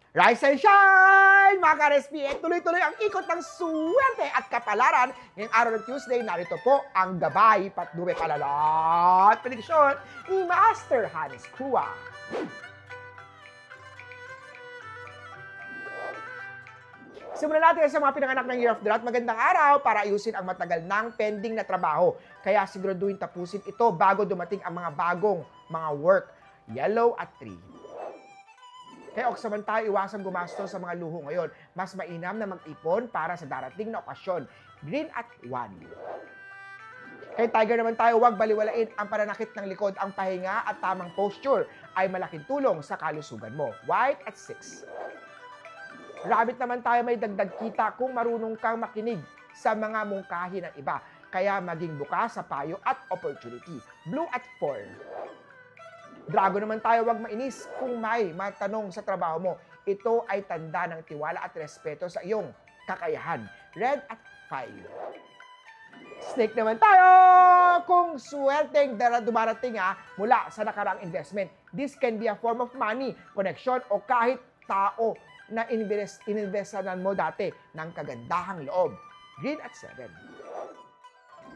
Rise and shine, mga ka-RSP! Tuloy-tuloy ang ikot ng swerte at kapalaran. Ngayong araw ng Tuesday, narito po ang gabay, patnubay, palala at prediksyon ni Master Hanis Kua. Simulan natin sa mga pinanganak ng Year of the Rat. Magandang araw para ayusin ang matagal ng pending na trabaho. Kaya siguraduhin tapusin ito bago dumating ang mga bagong mga work. Yellow at 3. Kaya oksaman iwasang gumastos sa mga luho ngayon. Mas mainam na mag-ipon para sa darating na okasyon. Green at 1. Kay Tiger naman tayo, huwag baliwalain ang pananakit ng likod. Ang pahinga at tamang posture ay malaking tulong sa kalusugan mo. White at 6. Rabbit naman tayo, may dagdag kita kung marunong kang makinig sa mga mungkahi ng iba. Kaya maging bukas sa payo at opportunity. Blue at 4. Dragon naman tayo, huwag mainis kung may matanong sa trabaho mo. Ito ay tanda ng tiwala at respeto sa iyong kakayahan. Red at 5. Snake naman tayo! Kung swerteng dumarating mula sa nakaraang investment, this can be a form of money, connection, o kahit tao na ininvestanan mo dati ng kagandahang loob. Green at 7.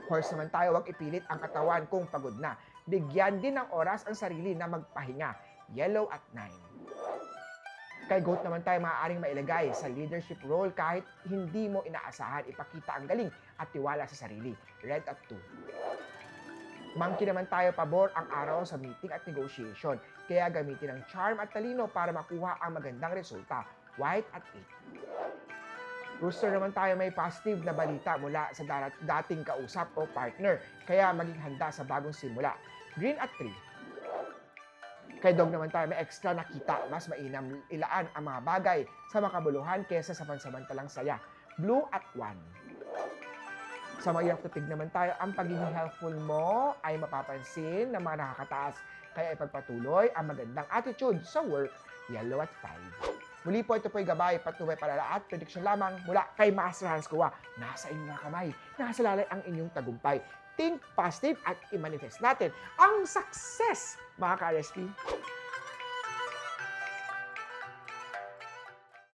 Horse naman tayo, huwag ipilit ang katawan kung pagod na. Bigyan din ng oras ang sarili na magpahinga. Yellow at 9. Kay Goat naman tayo, maaaring mailagay sa leadership role kahit hindi mo inaasahan. Ipakita ang galing at tiwala sa sarili. Red at 2. Monkey naman tayo, pabor ang araw sa meeting at negotiation. Kaya gamitin ang charm at talino para makuha ang magandang resulta. White at 8. Rooster naman tayo, may positive na balita mula sa dating kausap o partner. Kaya maging handa sa bagong simula. Green at 3. Kay Dog naman tayo, may extra na kita. Mas mainam ilaan ang mga bagay sa makabuluhan kesa sa pansamantalang saya. Blue at 1. Sa mga Year of the Pig naman tayo, ang pagiging helpful mo ay mapapansin ng mga nakakataas. Kaya ipagpatuloy ang magandang attitude sa work. Yellow at 5. Muli po, ito po yung gabay, patnubay, palala at prediction lamang mula kay Master Hanis Kua. Nasa inyong mga kamay, nasa lalay ang inyong tagumpay. Think positive at i-manifest natin ang success, mga ka-RSP.